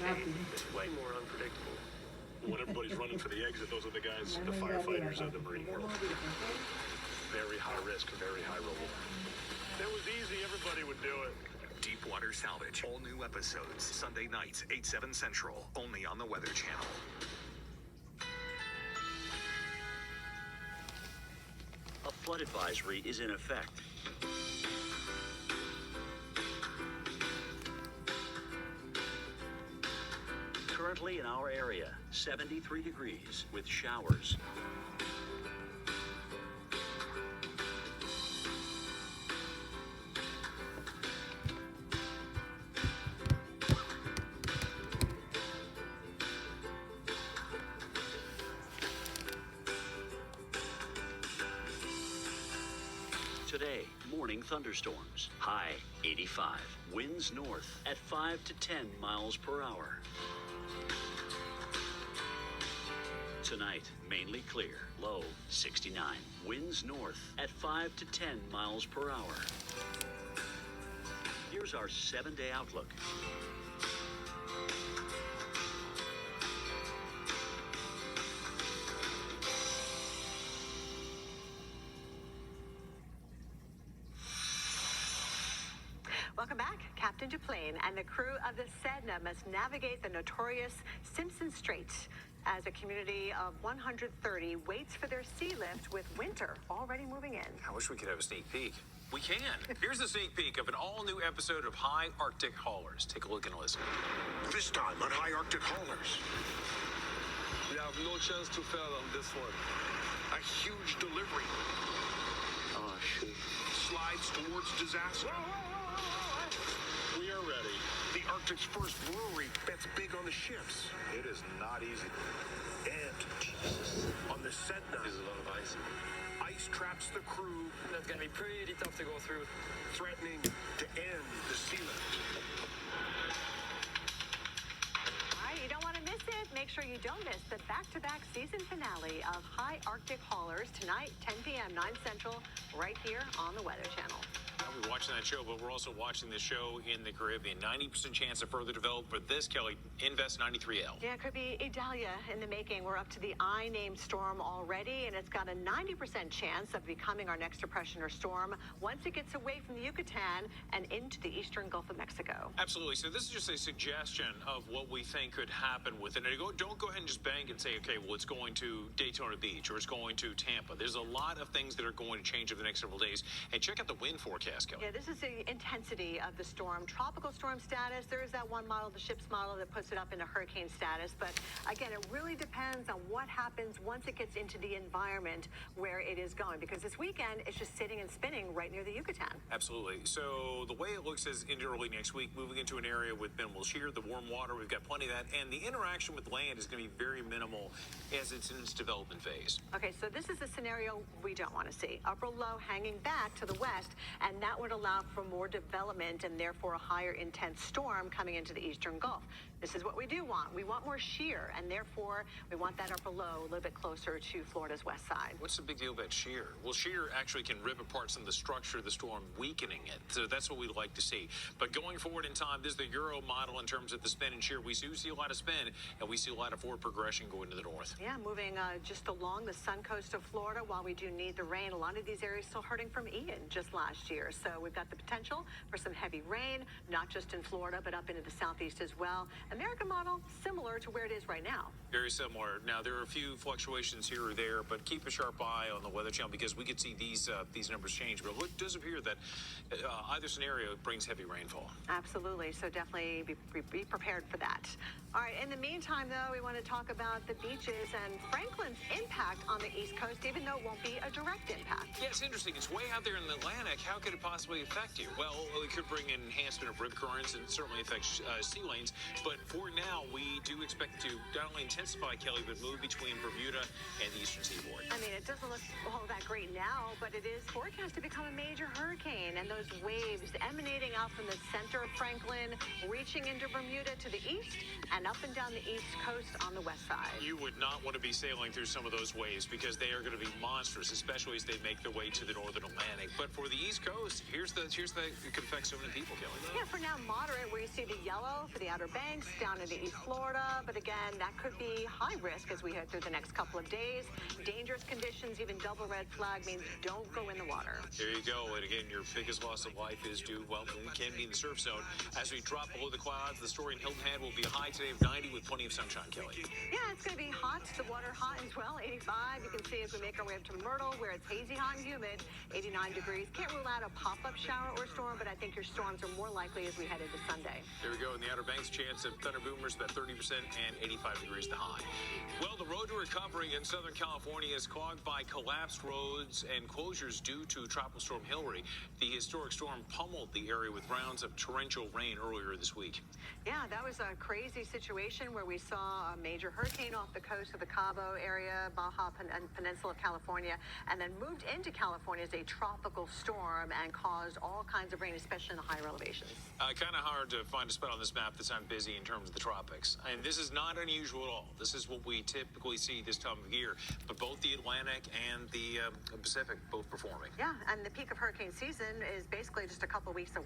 hurricane, it's way more unpredictable. When everybody's running for the exit, those are the guys, the firefighters of the Marine world. Very high risk, very high reward. If it was easy, everybody would do it. Deepwater Salvage. All new episodes. Sunday nights, 8, 7 Central. Only on the Weather Channel. A flood advisory is in effect. Currently in our area, 73 degrees with showers. Today, morning thunderstorms. High 85. Winds north at 5 to 10 miles per hour. Tonight, mainly clear. Low 69. Winds north at 5 to 10 miles per hour. Here's our 7-day outlook. Welcome back. Captain Duplain and the crew of the Sedna must navigate the notorious Simpson Strait as a community of 130 waits for their sea lift with winter already moving in. I wish we could have a sneak peek. We can. Here's a sneak peek of an all-new episode of High Arctic Haulers. Take a look and listen. This time on High Arctic Haulers. We have no chance to fail on this one. A huge delivery Oh, shit. slides towards disaster. We are ready. The Arctic's first brewery bets big on the ships. It is not easy. And on the Sedna, There's a lot of ice. ice traps the crew, That's gonna be pretty tough to go through. threatening to end the sea lift. All right, you don't want to miss it. Make sure you don't miss the back-to-back season finale of High Arctic Haulers tonight, 10 p.m., 9 Central, right here on the Weather Channel. We're watching that show, but we're also watching the show in the Caribbean. 90% chance of further development. For this, Kelly, Invest 93L. Yeah, it could be Idalia in the making. We're up to the I-named storm already, and it's got a 90% chance of becoming our next depression or storm once it gets away from the Yucatan and into the eastern Gulf of Mexico. Absolutely. So this is just a suggestion of what we think could happen with it. And don't go ahead and just bank and say, okay, well, it's going to Daytona Beach or it's going to Tampa. There's a lot of things that are going to change over the next several days. And check out the wind forecast, Kelly. Yeah, this is the intensity of the storm. Tropical storm status. There is that one model, the ship's model, that puts it up into hurricane status. But again, it really depends on what happens once it gets into the environment where it is going. Because this weekend, it's just sitting and spinning right near the Yucatan. Absolutely. So the way it looks is into early next week, moving into an area with minimal shear, the warm water, we've got plenty of that. And the interaction with land is going to be very minimal as it's in its development phase. Okay, so this is a scenario we don't want to see. Upper low hanging back to the west, and that would allow for more development and therefore a higher intense storm coming into the eastern Gulf. This is what we do want. We want more shear, and therefore we want that upper low a little bit closer to Florida's west side. What's the big deal about shear? Well, shear actually can rip apart some of the structure of the storm, weakening it. So that's what we'd like to see. But going forward in time, this is the Euro model in terms of the spin and shear. We do see a lot of spin, and we see a lot of forward progression going to the north. Yeah, moving just along the sun coast of Florida while we do need the rain. A lot of these areas still hurting from Ian just last year. So we've got the potential for some heavy rain, not just in Florida, but up into the southeast as well. American model, similar to where it is right now. Very similar. Now, there are a few fluctuations here or there, but keep a sharp eye on the Weather Channel because we could see these numbers change. But it does appear that either scenario brings heavy rainfall. Absolutely. So definitely be prepared for that. All right. In the meantime, though, we want to talk about the beaches and Franklin's impact on the East Coast, even though it won't be a direct impact. Yeah, it's interesting. It's way out there in the Atlantic. How could it possibly affect you? Well, it could bring an enhancement of rip currents and certainly affect sea lanes. But for now, we do expect it to not only intensify, Kelly, but move between Bermuda and the eastern seaboard. I mean, it doesn't look all that great now, but it is forecast to become a major hurricane. And those waves emanating out from the center of Franklin, reaching into Bermuda to the east and up and down the east coast on the west side. You would not want to be sailing through some of those waves because they are going to be monstrous, especially as they make their way to the northern Atlantic. But for the East Coast, here's the it could affect so many people, Kelly. Yeah, for now, moderate, where you see the yellow for the Outer Banks, down into East Florida. But again, that could be high risk as we head through the next couple of days. Dangerous conditions, even double red flag means don't go in the water. There you go. And again, your biggest loss of life is due, well, it can be in the surf zone. As we drop below the clouds, the story in Hilton Head will be a high today of 90 with plenty of sunshine, Kelly. Yeah, it's going to be hot. The water hot as well, 85. You can see as we make our way up to Myrtle, where it's hazy, hot, and humid, 89 degrees. Can't rule out a pop-up shower or storm, but I think your storms are more likely as we head into Sunday. There we go. In the Outer Banks, chance of thunder boomers about 30% and 85 degrees the high. Well, the road to recovery in Southern California is clogged by collapsed roads and closures due to Tropical Storm Hilary. The historic storm pummeled the area with rounds of torrential rain earlier this week. Yeah, that was a crazy situation where we saw a major hurricane off the coast of the Cabo area, Baja Peninsula of California, and then moved into California as a tropical storm and caused all kinds of rain, especially in the higher elevations. Kind of hard to find a spot on this map that's not busy in terms of the tropics. And this is not unusual at all. This is what we typically see this time of year. But both the Atlantic and the Pacific both performing. Yeah, and the peak of hurricane season is basically just a couple weeks away.